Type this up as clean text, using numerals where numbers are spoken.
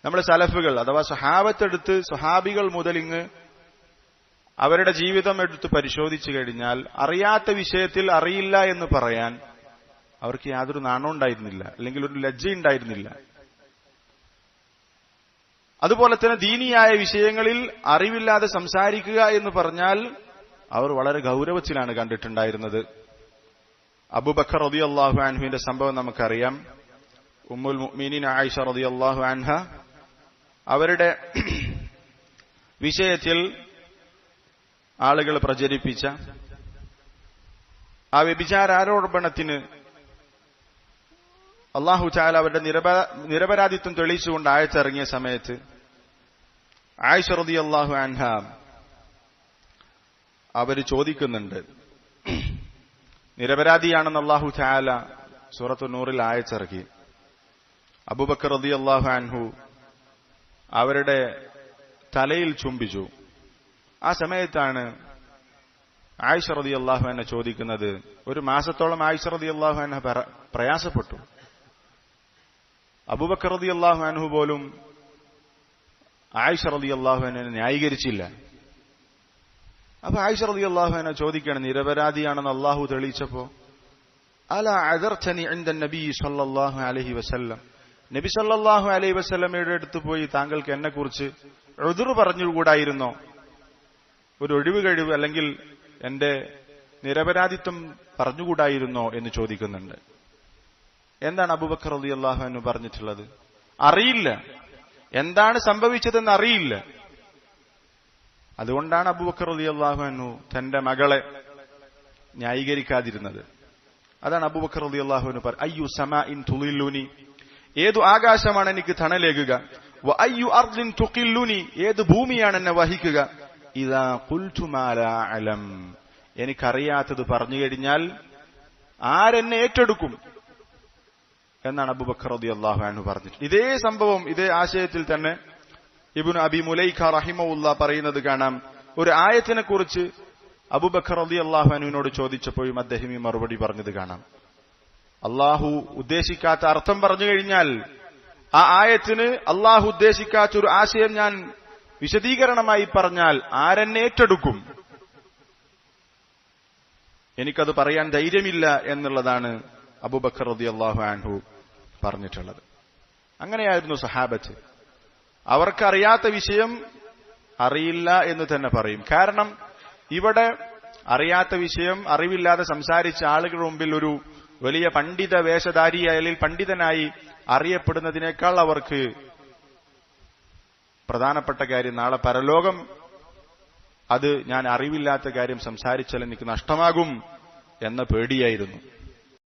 നമ്മുടെ സലഫുകൾ അഥവാ സ്വഹാബത്തെടുത്ത് സ്വഹാബികൾ മുതൽ ഇങ്ങ് അവരുടെ ജീവിതം എടുത്ത് പരിശോധിച്ചു കഴിഞ്ഞാൽ അറിയാത്ത വിഷയത്തിൽ അറിയില്ല എന്ന് പറയാൻ അവർക്ക് യാതൊരു നാണവും ഉണ്ടായിരുന്നില്ല, അല്ലെങ്കിൽ ഒരു ലജ്ജയുണ്ടായിരുന്നില്ല. അതുപോലെ തന്നെ ദീനിയായ വിഷയങ്ങളിൽ അറിവില്ലാതെ സംസാരിക്കുക എന്ന് പറഞ്ഞാൽ അവർ വളരെ ഗൗരവത്തിലാണ് കണ്ടിട്ടുണ്ടായിരുന്നത്. അബൂബക്കർ റളിയല്ലാഹു അൻഹുവിന്റെ സംഭവം നമുക്കറിയാം. ഉമ്മുൽ മുഅ്മിനീൻ ആയിഷ റളിയല്ലാഹു അൻഹ അവരുടെ വിഷയത്തിൽ ആളുകൾ പ്രചരിപ്പിച്ച ആ വ്യഭിചാരാരോപണത്തിന് അല്ലാഹു തആല അവരുടെ നിരപരാധിത്വം തെളിയിച്ചുകൊണ്ട് ആയത്തിറങ്ങിയ സമയത്ത് ആയിഷ റളിയല്ലാഹു അൻഹ അവര് ചോദിക്കുന്നുണ്ട്, നിരപരാധിയാണെന്ന് അല്ലാഹു തആല സൂറത്തു നൂറിൽ ആയത്തിറക്കി. അബൂബക്കർ റളിയല്ലാഹു അൻഹു അവരുടെ തലയിൽ ചുംബിച്ചു. ആ സമയത്താണ് ആയിഷ റളിയല്ലാഹു അൻഹ ചോദിക്കുന്നത്. ഒരു മാസത്തോളം ആയിഷ റളിയല്ലാഹു അൻഹ പ്രയാസപ്പെട്ടു. അബൂബക്കർ റളിയല്ലാഹു അൻഹു പോലും ആയിഷ റളിയല്ലാഹു അൻഹയെ ന്യായീകരിച്ചില്ല. അപ്പൊ ആയിഷ റളിയല്ലാഹു അൻഹ ചോദിക്കുകയാണ്, നിരപരാധിയാണെന്ന് അല്ലാഹു തെളിയിച്ചപ്പോ അലാ അദർതനി ഇൻദ നബി സല്ലല്ലാഹു അലൈഹി വസല്ലം, നബി സല്ലല്ലാഹു അലൈഹി വസല്ലമയുടെ അടുത്ത് പോയി താങ്കൾക്ക് എന്നെ കുറിച്ച് ഉദ്ർ പറഞ്ഞുകൂടായിരുന്നോ? ഒരു ഒഴിവ് കഴിവ് അല്ലെങ്കിൽ എന്റെ നിരപരാധിത്വം പറഞ്ഞുകൂടായിരുന്നോ എന്ന് ചോദിക്കുന്നുണ്ട്. എന്താണ് അബൂബക്കർ റളിയല്ലാഹു അൻഹു പറഞ്ഞിട്ടുള്ളത്? അറിയില്ല, എന്താണ് സംഭവിച്ചതെന്ന് അറിയില്ല. അതുകൊണ്ടാണ് അബൂബക്കർ റളിയല്ലാഹു അൻഹു തന്റെ മകളെ ന്യായീകരിക്കാതിരുന്നത്. അതാണ് അബൂബക്കർ റളിയല്ലാഹു അൻഹു അയ്യു സമാഇൻ തുളില്ലുനി, ഏതു ആകാശമാണ് എനിക്ക് തണലേകുക, വ അയ്യു അർദിൻ തുഖില്ലുനി, ഏത് ഭൂമിയാണ് എന്നെ വഹിക്കുക, ഇദാ ഖുൽതു മാ ലാ അലം, എനിക്കറിയാത്തത് പറഞ്ഞു കഴിഞ്ഞാൽ ആരെന്നെ ഏറ്റെടുക്കും എന്നാണ് അബൂബക്കർ റളിയല്ലാഹു അൻഹു പറഞ്ഞത്. ഇതേ സംഭവം ഇതേ ആശയത്തിൽ തന്നെ ഇബ്നു അബി മുലൈഖ റഹിമഹുല്ലാ പറയുന്നത് കാണാം. ഒരു ആയത്തിനെ കുറിച്ച് അബൂബക്കർ റളിയല്ലാഹു അൻഹുവിനോട് ചോദിച്ചപ്പോഴും അദ്ദേഹം ഈ മറുപടി പറഞ്ഞത് കാണാം. അള്ളാഹു ഉദ്ദേശിക്കാത്ത അർത്ഥം പറഞ്ഞു കഴിഞ്ഞാൽ ആ ആയത്തിന് അള്ളാഹു ഉദ്ദേശിക്കാത്ത ഒരു ആശയം ഞാൻ വിശദീകരണമായി പറഞ്ഞാൽ ആരെന്നെ ഏറ്റെടുക്കും, എനിക്കത് പറയാൻ ധൈര്യമില്ല എന്നുള്ളതാണ് അബൂബക്കർ റളിയല്ലാഹു അൻഹു പറഞ്ഞിട്ടുള്ളത്. അങ്ങനെയായിരുന്നു സഹാബത്ത്. അവർക്കറിയാത്ത വിഷയം അറിയില്ല എന്ന് തന്നെ പറയും. കാരണം ഇവിടെ അറിയാത്ത വിഷയം അറിവില്ലാതെ സംസാരിച്ച ആളുകളുടെ മുമ്പിൽ ഒരു വലിയ പണ്ഡിത വേഷധാരിയായി അല്ലെങ്കിൽ പണ്ഡിതനായി അറിയപ്പെടുന്നതിനേക്കാൾ അവർക്ക് പ്രധാനപ്പെട്ട കാര്യം നാളെ പരലോകം അത് ഞാൻ അറിവില്ലാത്ത കാര്യം സംസാരിച്ചാൽ എനിക്ക് നഷ്ടമാകും എന്ന പേടിയായിരുന്നു.